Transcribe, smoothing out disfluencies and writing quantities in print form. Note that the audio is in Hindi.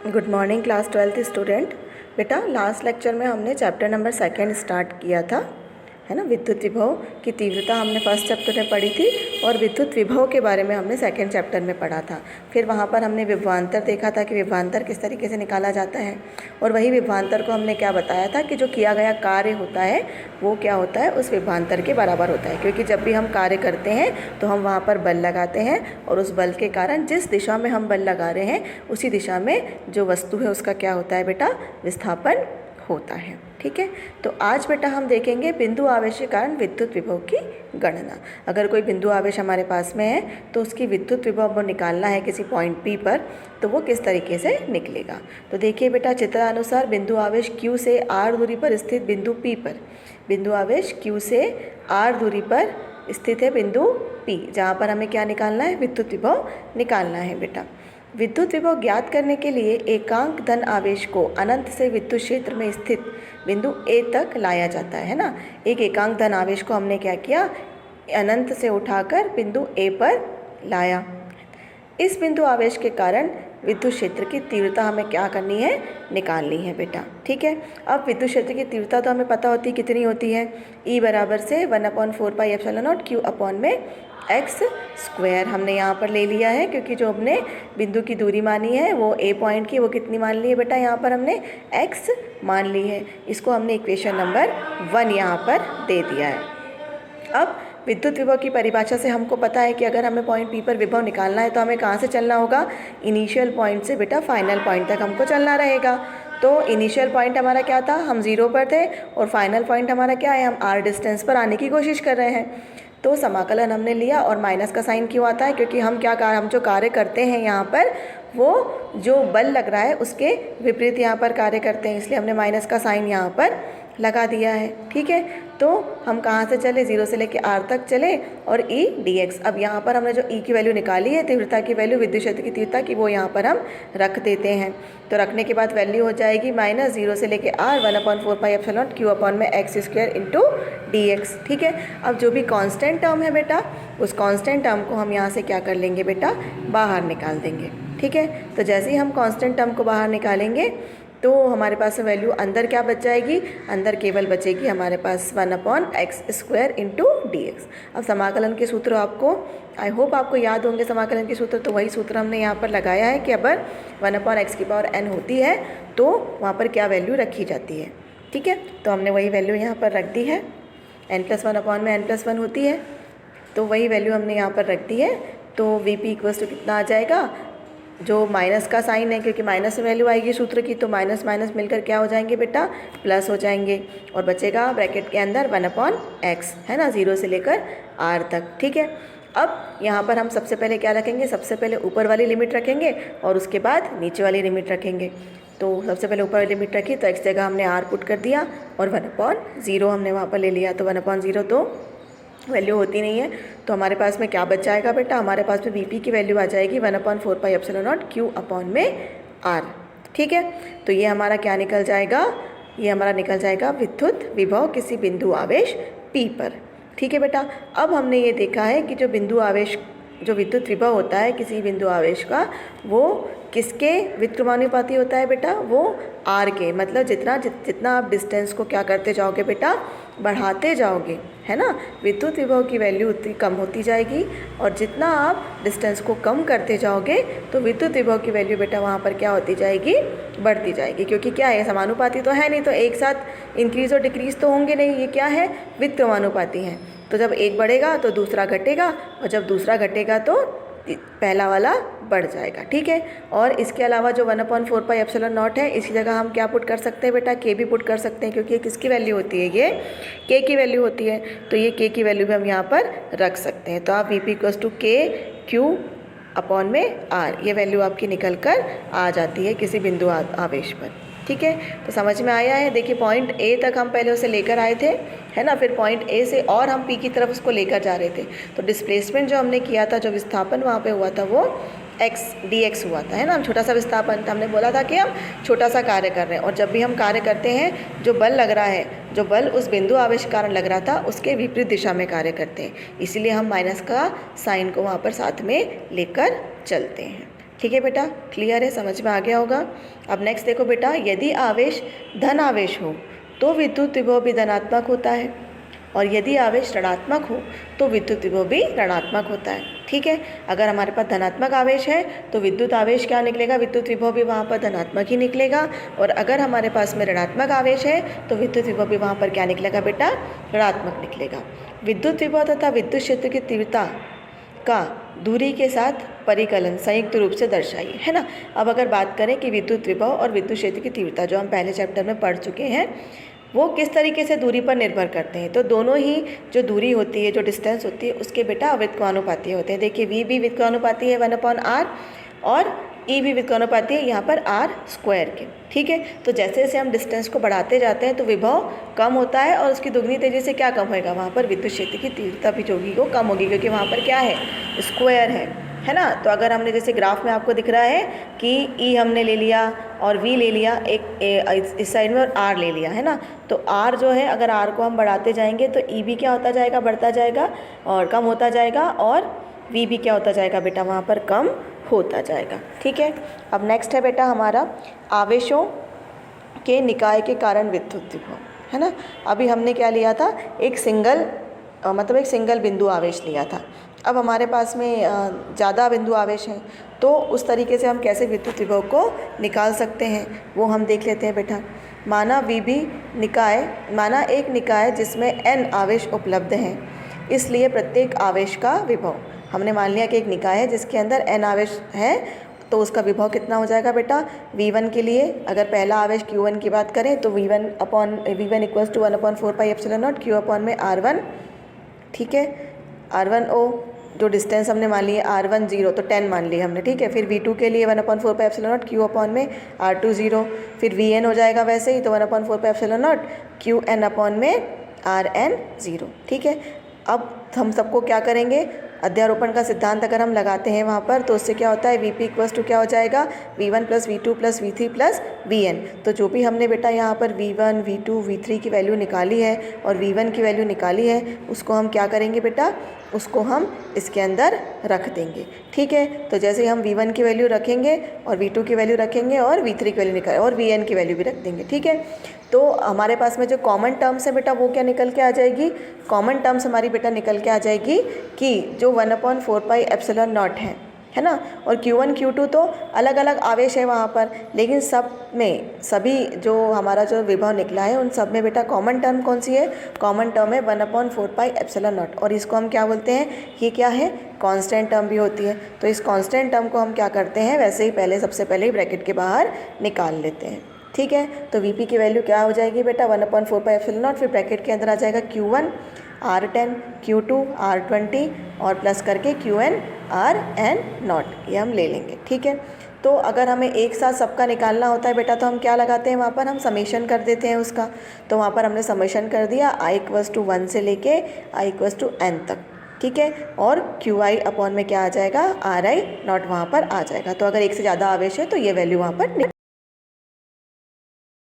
Good morning class 12th student. बेटा लास्ट लेक्चर में हमने चैप्टर नंबर 2 स्टार्ट किया था, है ना। विद्युत विभव की तीव्रता हमने फर्स्ट चैप्टर में पढ़ी थी और विद्युत विभव के बारे में हमने सेकंड चैप्टर में पढ़ा था। फिर वहाँ पर हमने विभवांतर देखा था कि विभवांतर किस तरीके से निकाला जाता है, और वही विभवांतर को हमने क्या बताया था कि जो किया गया कार्य होता है वो क्या होता है, उस विभवांतर के बराबर होता है। क्योंकि जब भी हम कार्य करते हैं तो हम वहाँ पर बल लगाते हैं, और उस बल के कारण जिस दिशा में हम बल लगा रहे हैं उसी दिशा में जो वस्तु है उसका क्या होता है बेटा, विस्थापन होता है। ठीक है, तो आज बेटा हम देखेंगे बिंदु आवेश के कारण विद्युत विभव की गणना। अगर कोई बिंदु आवेश हमारे पास में है तो उसकी विद्युत विभव निकालना है किसी पॉइंट P पर, तो वो किस तरीके से निकलेगा। तो देखिए बेटा, चित्रानुसार बिंदु आवेश Q से R दूरी पर स्थित बिंदु P पर, बिंदु आवेश Q से R दूरी पर स्थित है बिंदु P, जहाँ पर हमें क्या निकालना है, विद्युत विभव निकालना है बेटा। विद्युत विभव ज्ञात करने के लिए एकांक धन आवेश को अनंत से विद्युत क्षेत्र में स्थित बिंदु A तक लाया जाता है ना। एक एकांक धन आवेश को हमने क्या किया, अनंत से उठाकर बिंदु A पर लाया। इस बिंदु आवेश के कारण विद्युत क्षेत्र की तीव्रता हमें क्या करनी है, निकालनी है बेटा। ठीक है, अब विद्युत क्षेत्र की तीव्रता तो हमें पता होती है कितनी होती है, E बराबर से 1/4πε0 Q अपॉन में x स्क्वायर हमने यहाँ पर ले लिया है, क्योंकि जो हमने बिंदु की दूरी मानी है वो A पॉइंट की, वो कितनी मान ली है बेटा, यहाँ पर हमने x मान ली है। इसको हमने इक्वेशन नंबर 1 यहाँ पर दे दिया है। अब विद्युत विभव की परिभाषा से हमको पता है कि अगर हमें पॉइंट P पर विभव निकालना है तो हमें कहाँ से चलना होगा, इनिशियल पॉइंट से बेटा फाइनल पॉइंट तक हमको चलना रहेगा। तो इनिशियल पॉइंट हमारा क्या था, हम 0 पर थे, और फाइनल पॉइंट हमारा क्या है, हम r डिस्टेंस पर आने की कोशिश कर रहे हैं। तो समाकलन हमने लिया, और माइनस का साइन क्यों आता है, क्योंकि हम जो कार्य करते हैं यहाँ पर वो जो बल लग रहा है उसके विपरीत यहाँ पर कार्य करते हैं, इसलिए हमने माइनस का साइन यहाँ पर लगा दिया है। ठीक है, तो हम कहाँ से चले, 0 से लेके r तक चले, और E dx। अब यहाँ पर हमने जो E की वैल्यू निकाली है, तीव्रता की वैल्यू, विद्युत क्षेत्र की तीव्रता की, वो यहाँ पर हम रख देते हैं। तो रखने के बाद वैल्यू हो जाएगी -0 से लेके r 1/4πε0 Q अपॉन में x स्क्वायर इंटू dx। ठीक है, अब जो भी कांस्टेंट टर्म है बेटा, उस कांस्टेंट टर्म को हम यहाँ से क्या कर लेंगे बेटा, बाहर निकाल देंगे। ठीक है, तो जैसे ही हम कांस्टेंट टर्म को बाहर निकालेंगे तो हमारे पास वैल्यू अंदर क्या बच जाएगी, अंदर केवल बचेगी हमारे पास 1/x स्क्वायर इंटू dx। अब समाकलन के सूत्र आपको, आई होप आपको याद होंगे समाकलन के सूत्र, तो वही सूत्र हमने यहाँ पर लगाया है कि अगर 1/x⁴n होती है तो वहाँ पर क्या वैल्यू रखी जाती है। ठीक है, तो हमने वही वैल्यू यहाँ पर रख दी है, n+1/n+1 होती है, तो वही वैल्यू हमने यहाँ पर रख दी है। तो Vp = कितना आ जाएगा, जो माइनस का साइन है, क्योंकि माइनस वैल्यू आएगी सूत्र की, तो माइनस माइनस मिलकर क्या हो जाएंगे बेटा, प्लस हो जाएंगे, और बचेगा ब्रैकेट के अंदर 1/x, है ना, 0 से लेकर r तक। ठीक है, अब यहाँ पर हम सबसे पहले क्या रखेंगे, सबसे पहले ऊपर वाली लिमिट रखेंगे और उसके बाद नीचे वाली लिमिट रखेंगे। तो सबसे पहले ऊपर वाली लिमिट रखी, तो x जगह हमने r पुट कर दिया, और 1/0 हमने वहाँ पर ले लिया, तो 1/0 तो वैल्यू होती नहीं है, तो हमारे पास में क्या बच जाएगा बेटा, हमारे पास में Vp की वैल्यू आ जाएगी 1/4πε0 Q अपॉन में R। ठीक है, तो ये हमारा क्या निकल जाएगा, ये हमारा निकल जाएगा विद्युत विभव किसी बिंदु आवेश P पर। ठीक है बेटा, अब हमने ये देखा है कि जो बिंदु आवेश, जो विद्युत विभव होता है किसी बिंदु आवेश का, वो किसके व्युत्क्रमानुपाती होता है बेटा, वो r के, मतलब जितना आप डिस्टेंस को क्या करते जाओगे बेटा, बढ़ाते जाओगे, है ना, विद्युत विभव की वैल्यू उतनी कम होती जाएगी, और जितना आप डिस्टेंस को कम करते जाओगे तो विद्युत विभव की वैल्यू बेटा वहाँ पर क्या होती जाएगी, बढ़ती जाएगी। क्योंकि क्या है, समानुपाती तो है नहीं, तो एक साथ इंक्रीज और डिक्रीज तो होंगे नहीं, ये क्या है, व्युत्क्रमानुपाती है। तो जब एक बढ़ेगा तो दूसरा घटेगा, और जब दूसरा घटेगा तो पहला वाला बढ़ जाएगा। ठीक है, और इसके अलावा जो 1/4πε0 है, इसी जगह हम क्या पुट कर सकते हैं बेटा, k भी पुट कर सकते हैं, क्योंकि ये किसकी वैल्यू होती है, ये k की वैल्यू होती है, तो ये k की वैल्यू भी हम यहाँ पर रख सकते हैं। तो आप Vp = k Q अपॉन में R, ये वैल्यू आपकी निकल कर आ जाती है किसी बिंदु आवेश पर। ठीक है, तो समझ में आया है। देखिए पॉइंट A तक हम पहले उसे लेकर आए थे, है ना, फिर पॉइंट A से और हम P की तरफ उसको लेकर जा रहे थे, तो डिस्प्लेसमेंट जो हमने किया था, जो विस्थापन वहाँ पे हुआ था वो x dx हुआ था, है ना। हम छोटा सा विस्थापन था, हमने बोला था कि हम छोटा सा कार्य कर रहे हैं, और जब भी हम कार्य करते हैं जो बल लग रहा है, जो बल उस बिंदु आवेश के कारण लग रहा था उसके विपरीत दिशा में कार्य करते हैं, इसीलिए हम माइनस का साइन को वहाँ पर साथ में लेकर चलते हैं। ठीक है बेटा, क्लियर है, समझ में आ गया होगा। अब नेक्स्ट देखो बेटा, यदि आवेश धन आवेश हो तो विद्युत विभव भी धनात्मक होता है, और यदि आवेश ऋणात्मक हो तो विद्युत विभव भी ऋणात्मक होता है। ठीक है, अगर हमारे पास धनात्मक आवेश है तो विद्युत आवेश क्या निकलेगा, विद्युत विभव भी वहाँ पर धनात्मक ही निकलेगा, और अगर हमारे पास में ऋणात्मक आवेश है तो विद्युत विभव भी वहाँ पर क्या निकलेगा बेटा, ऋणात्मक निकलेगा। विद्युत विभव तथा विद्युत क्षेत्र की तीव्रता का दूरी के साथ परिकलन संयुक्त रूप से दर्शाइए, है ना। अब अगर बात करें कि विद्युत विभव और विद्युत क्षेत्र की तीव्रता, जो हम पहले चैप्टर में पढ़ चुके हैं, वो किस तरीके से दूरी पर निर्भर करते हैं। तो दोनों ही जो दूरी होती है, जो डिस्टेंस होती है, उसके बेटा अव्युत्क्रमानुपाती होते हैं। देखिए V भी व्युत्क्रमानुपाती है 1/r, और E भी व्युत्क्रमानुपाती है यहाँ पर r² के। ठीक है, तो जैसे जैसे हम डिस्टेंस को बढ़ाते जाते हैं तो विभव कम होता है, और उसकी दुगनी तेजी से क्या कम होएगा, वहाँ पर विद्युत क्षेत्र की तीव्रता भी जो होगी वो कम होगी, क्योंकि वहाँ पर क्या है, स्क्वायर है ना। तो अगर हमने जैसे ग्राफ में आपको दिख रहा है कि E हमने ले लिया और V ले लिया, एक इस साइड में, और R ले लिया, है ना। तो R जो है, अगर R को हम बढ़ाते जाएंगे तो E भी क्या होता जाएगा, बढ़ता जाएगा और कम होता जाएगा, और V भी क्या होता जाएगा बेटा, वहाँ पर कम होता जाएगा। ठीक है, अब नेक्स्ट है बेटा हमारा आवेशों के निकाय के कारण विद्युत विभव, है ना। अभी हमने क्या लिया था, एक सिंगल बिंदु आवेश लिया था। अब हमारे पास में ज़्यादा बिंदु आवेश हैं, तो उस तरीके से हम कैसे विद्युत विभव को निकाल सकते हैं वो हम देख लेते हैं बेटा। माना एक निकाय जिसमें n आवेश उपलब्ध हैं, इसलिए प्रत्येक आवेश का विभव, हमने मान लिया कि एक निकाय है जिसके अंदर n आवेश है, तो उसका विभव कितना हो जाएगा बेटा। V1 के लिए अगर पहला आवेश Q1 की बात करें तो V1 equals to 1/4πε0 Q upon में R1। ठीक है, R1O जो डिस्टेंस हमने मान ली है R1 0, तो 10 मान लिया हमने। ठीक है, फिर V2 के लिए 1/4πε0 Q अपॉन में R2 0, फिर Vn हो जाएगा वैसे ही, तो 1/4πε0 Qn अपॉन में Rn 0। ठीक है, अब हम सबको क्या करेंगे, अध्यारोपण का सिद्धांत अगर हम लगाते हैं वहाँ पर, तो उससे क्या होता है, Vp इक्वल्स टू क्या हो जाएगा, V1 + V2 + V3 + Vn। तो जो भी हमने बेटा यहाँ पर V1, V2, V3 की वैल्यू निकाली है और V1 की वैल्यू निकाली है, उसको हम क्या करेंगे बेटा, उसको हम इसके अंदर रख देंगे। ठीक है, तो जैसे हम V1 की वैल्यू रखेंगे और V2 की वैल्यू रखेंगे और V3 की वैल्यू निकाल, और Vn की वैल्यू भी रख देंगे। ठीक है, तो हमारे पास में जो कॉमन टर्म्स है बेटा, वो क्या निकल के आ जाएगी, कॉमन टर्म्स हमारी बेटा निकल के आ जाएगी कि जो 1/4πε0 है ना, और Q1 Q2 तो अलग अलग आवेश है वहाँ पर, लेकिन सभी जो हमारा जो विभव निकला है उन सब में बेटा कॉमन टर्म कौन सी है, कॉमन टर्म है 1/4πε0, और इसको हम क्या बोलते हैं, ये क्या है, कांस्टेंट टर्म भी होती है। तो इस कांस्टेंट टर्म को हम क्या करते हैं, वैसे ही सबसे पहले ही ब्रैकेट के बाहर निकाल लेते हैं। ठीक है, तो Vp की वैल्यू क्या हो जाएगी बेटा, 1/4πε0, फिर ब्रैकेट के अंदर आ जाएगा Q1 R10, Q2 R20, और प्लस करके Qn Rn0, ये हम ले लेंगे। ठीक है, तो अगर हमें एक साथ सबका निकालना होता है बेटा, तो हम क्या लगाते हैं, वहाँ पर हम समेशन कर देते हैं उसका। तो वहाँ पर हमने समेशन कर दिया i = 1 से लेके i = n तक। ठीक है, और Qi अपॉन में क्या आ जाएगा, Ri0 वहाँ पर आ जाएगा। तो अगर एक से ज़्यादा आवेश है तो ये वैल्यू वहाँ पर